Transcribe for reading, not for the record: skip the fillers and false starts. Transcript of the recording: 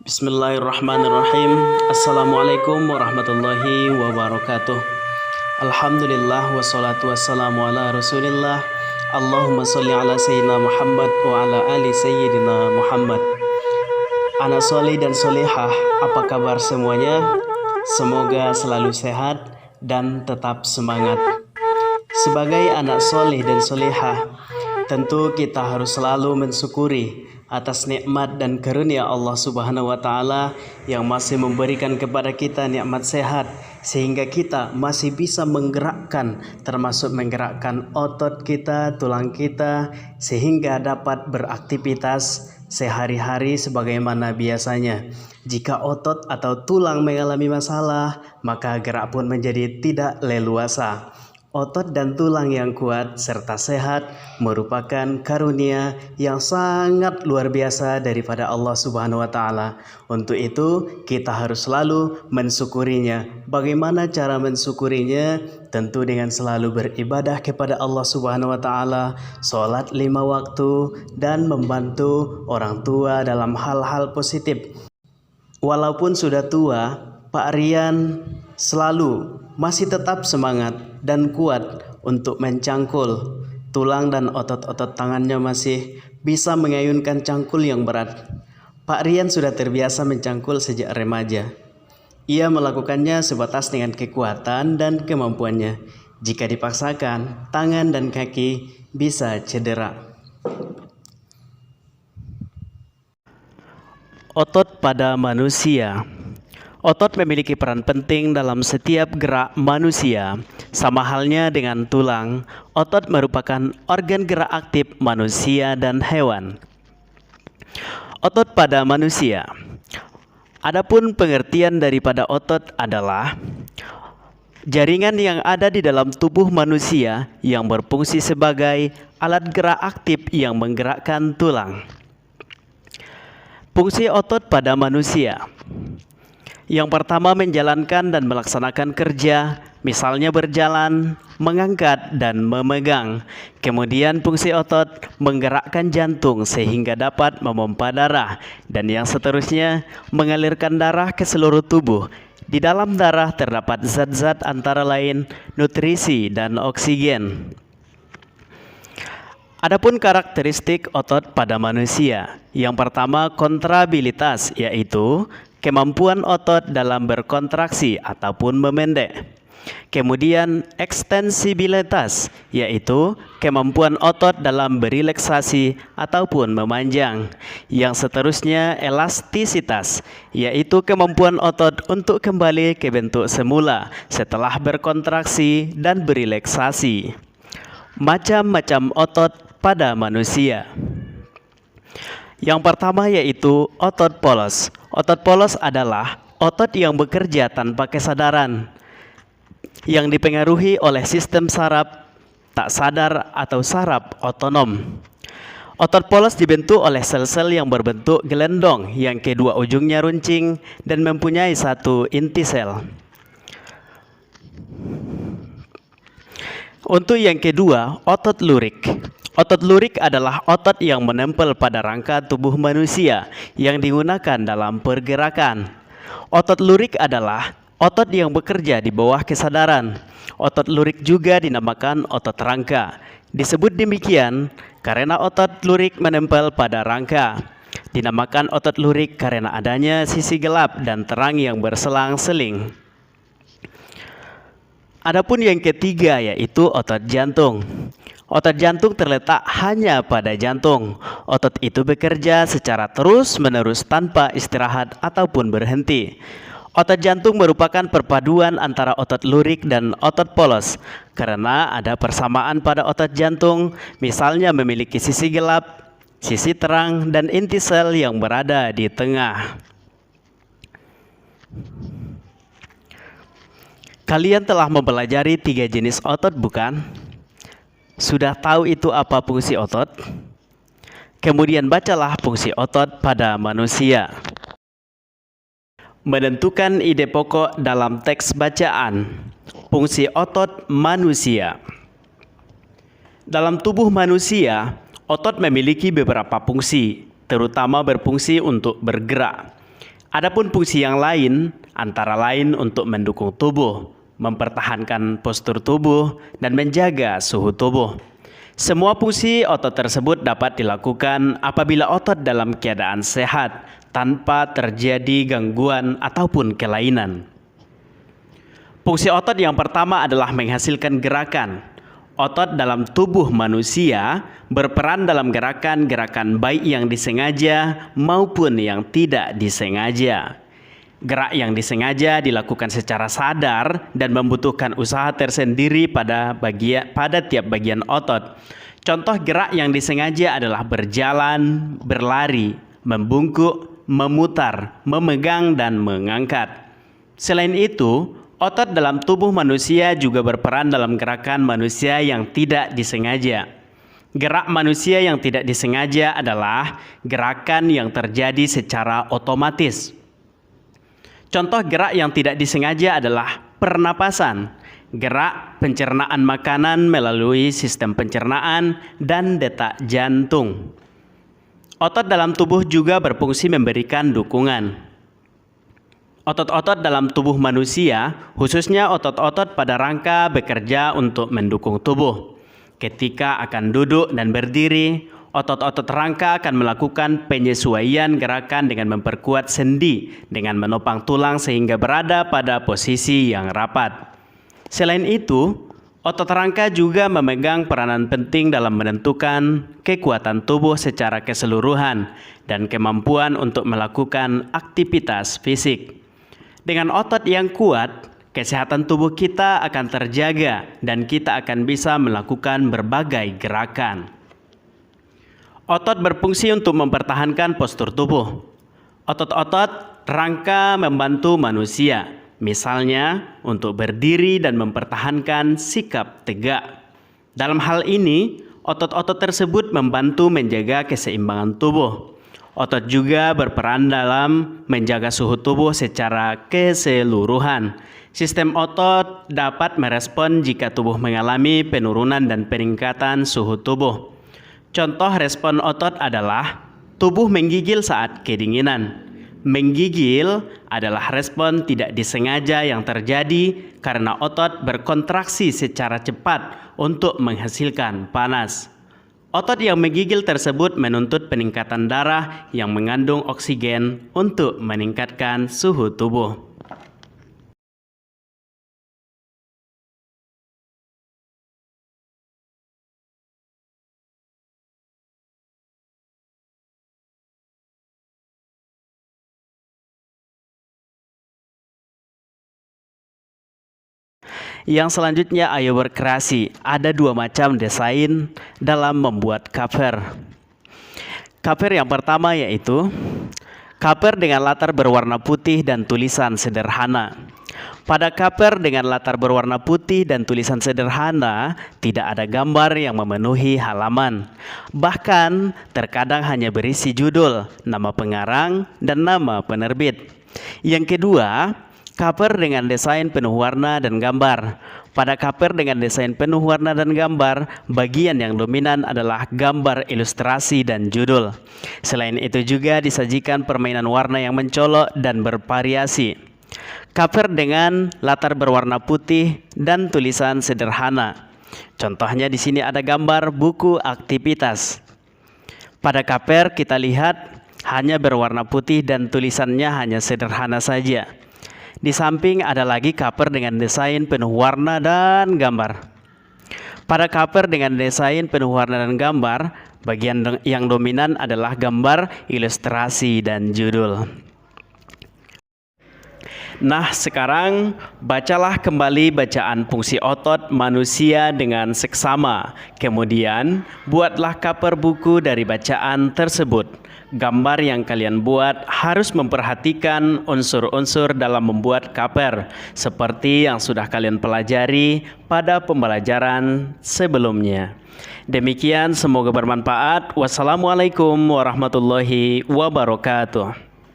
Bismillahirrahmanirrahim. Assalamualaikum warahmatullahi wabarakatuh. Alhamdulillah wassalatu wassalamu ala rasulillah. Allahumma salli ala sayyidina Muhammad wa ala ali sayyidina Muhammad. Anak soleh dan solehah, apa kabar semuanya? Semoga selalu sehat dan tetap semangat. Sebagai anak soleh dan solehah, tentu kita harus selalu mensyukuri atas nikmat dan karunia Allah Subhanahu wa taala yang masih memberikan kepada kita nikmat sehat sehingga kita masih bisa menggerakkan, termasuk menggerakkan otot kita, tulang kita, sehingga dapat beraktivitas sehari-hari sebagaimana biasanya. Jika otot atau tulang mengalami masalah, maka gerak pun menjadi tidak leluasa. Otot dan tulang yang kuat serta sehat merupakan karunia yang sangat luar biasa daripada Allah Subhanahu wa taala. Untuk itu, kita harus selalu mensyukurinya. Bagaimana cara mensyukurinya? Tentu dengan selalu beribadah kepada Allah Subhanahu wa taala, salat 5 waktu dan membantu orang tua dalam hal-hal positif. Walaupun sudah tua, Pak Rian selalu masih tetap semangat dan kuat untuk mencangkul tulang dan otot-otot tangannya masih bisa mengayunkan cangkul yang berat. Pak Rian sudah terbiasa mencangkul sejak remaja. Ia melakukannya sebatas dengan kekuatan dan kemampuannya. Jika dipaksakan, tangan dan kaki bisa cedera. Otot pada manusia. Otot memiliki peran penting dalam setiap gerak manusia. Sama halnya dengan tulang, otot merupakan organ gerak aktif manusia dan hewan. Otot pada manusia. Adapun pengertian daripada otot adalah jaringan yang ada di dalam tubuh manusia yang berfungsi sebagai alat gerak aktif yang menggerakkan tulang. Fungsi otot pada manusia. Yang pertama, menjalankan dan melaksanakan kerja, misalnya berjalan, mengangkat, dan memegang. Kemudian fungsi otot menggerakkan jantung sehingga dapat memompa darah. Dan yang seterusnya, mengalirkan darah ke seluruh tubuh. Di dalam darah terdapat zat-zat antara lain nutrisi dan oksigen. Adapun karakteristik otot pada manusia. Yang pertama, kontrabilitas, yaitu kemampuan otot dalam berkontraksi ataupun memendek. Kemudian ekstensibilitas, yaitu kemampuan otot dalam berelaksasi ataupun memanjang. Yang seterusnya elastisitas, yaitu kemampuan otot untuk kembali ke bentuk semula setelah berkontraksi dan berelaksasi. Macam-macam otot pada manusia. Yang pertama yaitu otot polos. Otot polos adalah otot yang bekerja tanpa kesadaran, yang dipengaruhi oleh sistem saraf tak sadar atau saraf otonom. Otot polos dibentuk oleh sel-sel yang berbentuk gelendong, yang kedua ujungnya runcing dan mempunyai satu inti sel. Untuk yang kedua, otot lurik. Otot lurik adalah otot yang menempel pada rangka tubuh manusia yang digunakan dalam pergerakan. Otot lurik adalah otot yang bekerja di bawah kesadaran. Otot lurik juga dinamakan otot rangka. Disebut demikian karena otot lurik menempel pada rangka. Dinamakan otot lurik karena adanya sisi gelap dan terang yang berselang-seling. Adapun yang ketiga yaitu otot jantung. Otot jantung terletak hanya pada jantung. Otot itu bekerja secara terus-menerus tanpa istirahat ataupun berhenti. Otot jantung merupakan perpaduan antara otot lurik dan otot polos. Karena ada persamaan pada otot jantung, misalnya memiliki sisi gelap, sisi terang, dan inti sel yang berada di tengah. Kalian telah mempelajari 3 jenis otot, bukan? Sudah tahu itu apa fungsi otot? Kemudian bacalah fungsi otot pada manusia. Menentukan ide pokok dalam teks bacaan. Fungsi otot manusia. Dalam tubuh manusia, otot memiliki beberapa fungsi, terutama berfungsi untuk bergerak. Adapun fungsi yang lain antara lain untuk mendukung tubuh, mempertahankan postur tubuh, dan menjaga suhu tubuh. Semua fungsi otot tersebut dapat dilakukan apabila otot dalam keadaan sehat tanpa terjadi gangguan ataupun kelainan. Fungsi otot yang pertama adalah menghasilkan gerakan. Otot dalam tubuh manusia berperan dalam gerakan-gerakan baik yang disengaja maupun yang tidak disengaja. Gerak yang disengaja dilakukan secara sadar dan membutuhkan usaha tersendiri pada tiap bagian otot. Contoh gerak yang disengaja adalah berjalan, berlari, membungkuk, memutar, memegang, dan mengangkat. Selain itu, otot dalam tubuh manusia juga berperan dalam gerakan manusia yang tidak disengaja. Gerak manusia yang tidak disengaja adalah gerakan yang terjadi secara otomatis. Contoh gerak yang tidak disengaja adalah pernapasan, gerak pencernaan makanan melalui sistem pencernaan, dan detak jantung. Otot dalam tubuh juga berfungsi memberikan dukungan. Otot-otot dalam tubuh manusia, khususnya otot-otot pada rangka, bekerja untuk mendukung tubuh. Ketika akan duduk dan berdiri, otot-otot rangka akan melakukan penyesuaian gerakan dengan memperkuat sendi dengan menopang tulang sehingga berada pada posisi yang rapat. Selain itu, otot rangka juga memegang peranan penting dalam menentukan kekuatan tubuh secara keseluruhan dan kemampuan untuk melakukan aktivitas fisik. Dengan otot yang kuat, kesehatan tubuh kita akan terjaga dan kita akan bisa melakukan berbagai gerakan. Otot berfungsi untuk mempertahankan postur tubuh. Otot-otot rangka membantu manusia, misalnya untuk berdiri dan mempertahankan sikap tegak. Dalam hal ini, otot-otot tersebut membantu menjaga keseimbangan tubuh. Otot juga berperan dalam menjaga suhu tubuh secara keseluruhan. Sistem otot dapat merespon jika tubuh mengalami penurunan dan peningkatan suhu tubuh. Contoh respon otot adalah tubuh menggigil saat kedinginan. Menggigil adalah respon tidak disengaja yang terjadi karena otot berkontraksi secara cepat untuk menghasilkan panas. Otot yang menggigil tersebut menuntut peningkatan darah yang mengandung oksigen untuk meningkatkan suhu tubuh. Yang selanjutnya, ayo berkreasi. Ada dua macam desain dalam membuat cover. Cover yang pertama yaitu cover dengan latar berwarna putih dan tulisan sederhana. Pada cover dengan latar berwarna putih dan tulisan sederhana, tidak ada gambar yang memenuhi halaman. Bahkan, terkadang hanya berisi judul, nama pengarang, dan nama penerbit. Yang kedua, cover dengan desain penuh warna dan gambar. Pada cover dengan desain penuh warna dan gambar, bagian yang dominan adalah gambar ilustrasi dan judul. Selain itu juga disajikan permainan warna yang mencolok dan bervariasi. Cover dengan latar berwarna putih dan tulisan sederhana. Contohnya di sini ada gambar buku aktivitas. Pada cover kita lihat hanya berwarna putih dan tulisannya hanya sederhana saja. Di samping ada lagi cover dengan desain penuh warna dan gambar. Pada cover dengan desain penuh warna dan gambar, bagian yang dominan adalah gambar, ilustrasi, dan judul. Nah, sekarang bacalah kembali bacaan fungsi otot manusia dengan seksama. Kemudian, buatlah cover buku dari bacaan tersebut. Gambar yang kalian buat harus memperhatikan unsur-unsur dalam membuat cover, seperti yang sudah kalian pelajari pada pembelajaran sebelumnya. Demikian, semoga bermanfaat. Wassalamualaikum warahmatullahi wabarakatuh.